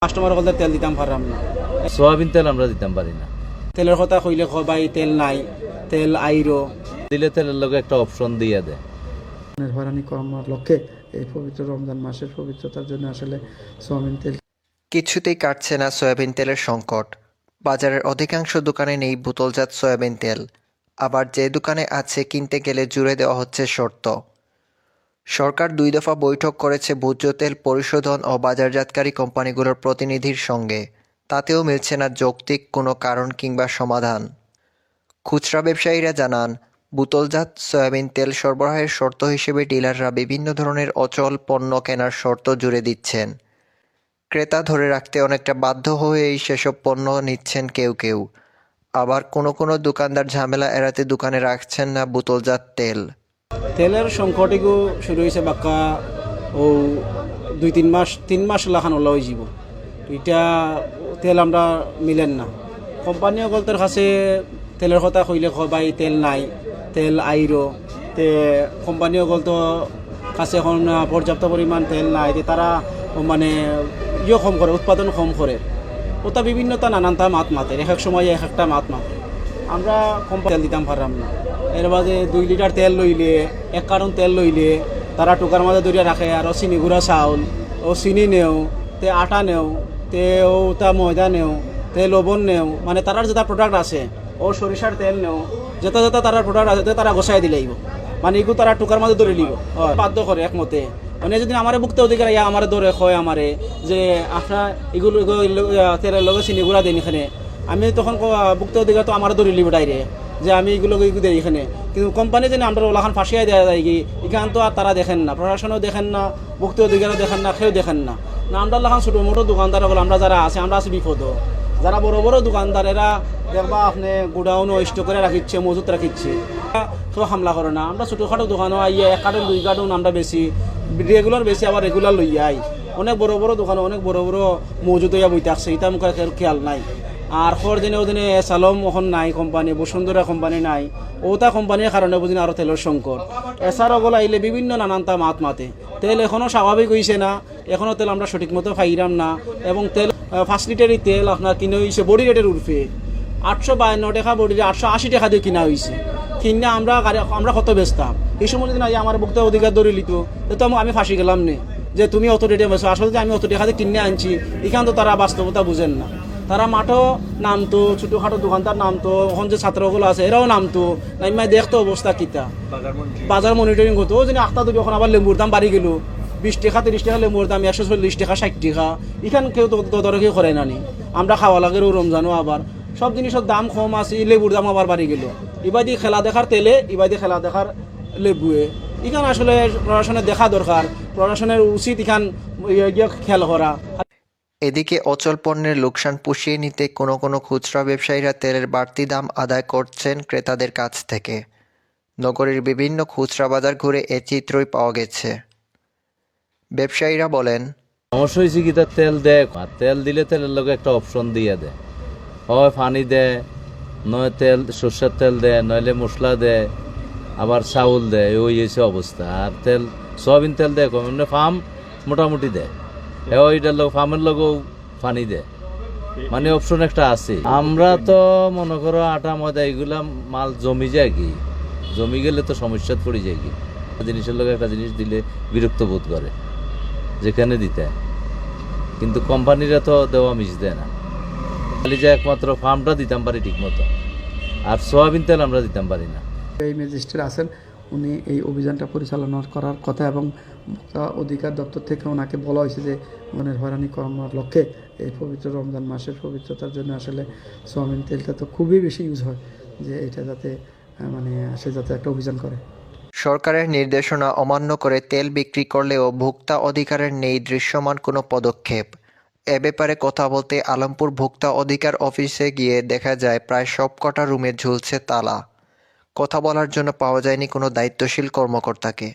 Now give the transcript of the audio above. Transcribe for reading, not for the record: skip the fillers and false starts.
Customer বলতে তেল দিতাম পারলাম না। সোয়াবিন তেল আমরা দিতাম পারি না। তেলের কথা কইলে ভাই তেল নাই, তেল আইরো দিলে তেলের লগে একটা অপশন দিয়ে দেয়। হয়রানি কমার লক্ষ্যে এই পবিত্র রমজান মাসের পবিত্রতার জন্য আসলে সয়াবিন তেল কিছুতেই কাটছে না সয়াবিন তেলের সংকট। বাজারের অধিকাংশ দোকানে নেই বোতলজাত সয়াবিন তেল, আবার যে দোকানে আছে কিনতে গেলে জুড়ে দেওয়া হচ্ছে শর্ত। সরকার 2 দফা বৈঠক করেছে ভোজ্য তেল পরিশোধন ও বাজারজাতকারী কোম্পানিগুলোর প্রতিনিধির সঙ্গে, তাতেও মিলছে না যৌক্তিক কোনো কারণ কিংবা সমাধান। খুচরা ব্যবসায়ীরা জানান, বোতলজাত সয়াবিন তেল সরবরাহের শর্ত হিসেবে ডিলাররা বিভিন্ন ধরনের অচল পণ্য কেনার শর্ত জুড়ে দিচ্ছেন। ক্রেতা ধরে রাখতে অনেকটা বাধ্য হয়েই সেসব পণ্য নিচ্ছেন কেউ কেউ। আবার কোনো দোকানদার ঝামেলা এড়াতে দোকানে রাখছেন না বোতলজাত তেল। তেলের সংকটও শুরু হয়েছে বাক্কা ও 2-3 মাস লাখান ওলা হয়ে যাব। এটা তেল আমরা মিলেন না। কোম্পানি অগলতের কাছে তেলের কথা কইলে ভাই তেল নাই, তেল আইরো তে কোম্পানি অগলতো কাছে এখন পর্যাপ্ত পরিমাণ তেল নাই, তারা মানে কম করে, উৎপাদন কম করে। ওটা বিভিন্নতা নানানটা মাত মাতে, এক এক সময় এক একটা মাত মাতে। আমরা কম তেল দিতাম পারলাম না। এর বাদে 2 লিটার তেল লইলে, 1 কার্টন তেল লইলে তারা টুকার মাঝে ধরিয়া রাখে। আরও চিনি গুঁড়া চাউল ও চিনি নেও, তে আটা নেও, তে ও তা ময়দা নেও, তে লবণ নেও, মানে তারার যেটা প্রোডাক্ট আছে ও সরিষার তেল নেও, যেটা তারার প্রোডাক্ট আছে তারা গোসাই দিলেইব, মানে এগুলো তারা টুকার মাঝে ধরে নিব, বাধ্য করে একমতে। মানে যদি আমার ভুক্ত অধিকার ইয়া আমার ধরে হয় আমারে যে আপনার এগুলো তেলের লগে চিনি গুঁড়া দেন এখানে, আমি তখন ভুক্ত অধিকার তো আমার ধরে নিব ডাইরে যে আমি এগুলো দেই এখানে। কিন্তু কোম্পানি যেন আমরা ওলাখান ফাঁসিয়াই দেওয়া যায় কি, এখান তো আর তারা দেখেন না, প্রশাসনও দেখেন না, ভুক্ত অধিকারও দেখেন না, কেউ দেখেন না। না আমরা লাখান ছোটো মোটো দোকানদার বলে আমরা যারা আছে, আমরা আছি বিপদ। যারা বড় বড় দোকানদার এরা দেখবা আপনি গোডাউনও স্টক করে রাখিচ্ছে, মজুত রাখিচ্ছে, কেউ হামলা করে না। আমরা ছোটোখাটো দোকানও আইয়া 1 কার্টন 2 কার্টন আমরা বেশি রেগুলার বেশি, আবার রেগুলার লইয়া আই। অনেক বড় বড় দোকানে অনেক বড় বড় মজুত হইয়া বইতে আসছে, এটা মুখে খেয়াল নাই। আর খর দিনে ওদিনে সালম এখন নাই কোম্পানি, বসুন্ধরা কোম্পানি নাই, ওটা কোম্পানির কারণে বুঝিনা আরও তেলের সংকট। এছাড়াও ওগুলো আইলে বিভিন্ন নানানটা মাত মাতে। তেল এখনও স্বাভাবিক হয়েছে না, এখনও তেল আমরা সঠিক মতো পাইরাম না। এবং তেল 5 লিটারই তেল আপনার কিনে হয়েছে বডি রেটের উর্ফে 852 টাকা, বডি 880 টাকা দিয়ে কিনা হয়েছে। কিনে আমরা কত বেচতাম এই সময় যদি না আমার ভুক্ত অধিকার ধরে লিত, তো আমি ফাঁসি গেলাম নে যে তুমি অত রেটে বেছো। আসলে যে আমি অত টাকা দিয়ে কিনে আনছি, এখান তো তারা বাস্তবতা বুঝেন না। তারা মাঠও নামতো, ছোটোখাটো দোকানদার নামতো, এখন যে ছাত্রগুলো আছে এরাও নামতো, নাইমাই দেখতো অবস্থা কিতা, বাজার মনিটরিং করতো। ওই জন্য 8টা দুটো এখন আবার লেম্বুর দাম বাড়ি গেল, 20 টাকা 30 টাকা লেম্বুর দাম 140 টাকা 60 টাকা। এখান কেউ তদারকি করে না নি, আমরা খাওয়া লাগে রমজানও। আবার সব জিনিসের দাম কম আছে, লেবুর দাম আবার বাড়ি গেল। এবাদি খেলা দেখার তেলে, এবাদি খেলা দেখার লেবুয়ে। এখান আসলে প্রশাসনের দেখা দরকার, প্রশাসনের উচিত এখান খেয়াল করা। এদিকে অচল পণ্যের লোকসান পুষিয়ে নিতে কোনো খুচরা ব্যবসায়ীরা তেলের বাড়তি দাম আদায় করছেন ক্রেতাদের কাছ থেকে। নগরীর বিভিন্ন খুচরা বাজার ঘুরে এ চিত্রই পাওয়া গেছে। ব্যবসায়ীরা বলেন, সমস্যা হয়েছে কি, তার তেল দেয়, আর তেল দিলে তেলের লগে একটা অপশন দিয়ে দেয়। হয় পানি দেয়, নয় তেল সর্ষের তেল দেয়, নইলে মশলা দেয়, আবার চাউল দেয়। ওই হয়েছে অবস্থা। আর তেল সয়াবিন তেল দেয় কম, মানে ফার্ম মোটামুটি দেয়, ওইটার লোক ফার্মের লগেও পানি দেয়, মানে অপশন একটা আছে। আমরা তো মনে করো আটা ময়দা এগুলা মাল জমি যায় কি, জমি গেলে তো সমস্যা পড়ে যায় কি। জিনিসের লোক একটা জিনিস দিলে বিরক্ত বোধ করে যেখানে দিতে, কিন্তু কোম্পানিরা তো দেওয়া মিস দেয় না। খালি যে একমাত্র ফার্মটা দিতাম পারি ঠিক মতো, আর সয়াবিন তেল আমরা দিতাম পারি না। এই ম্যাজিস্ট্রেট আছেন, উনি এই অভিযানটা পরিচালনা করার কথা এবং ভোক্তা অধিকার দপ্তর থেকে ওনাকে বলা হয়েছে যে মনের হয়রানি কমার লক্ষ্যে এই পবিত্র রমজান মাসের পবিত্রতার জন্য আসলে সয়াবিন তেলটা তো খুবই বেশি ইউজ হয়, যে এটা যাতে সে যাতে একটা অভিযান করে। সরকারের নির্দেশনা অমান্য করে তেল বিক্রি করলেও ভোক্তা অধিকারের নেই দৃশ্যমান কোনো পদক্ষেপ। এ ব্যাপারে কথা বলতে আলমপুর ভোক্তা অধিকার অফিসে গিয়ে দেখা যায় প্রায় সবকটা রুমে ঝুলছে তালা। কথা বলার জন্য পাওয়া যায়নি কোনো দায়িত্বশীল কর্মকর্তাকে।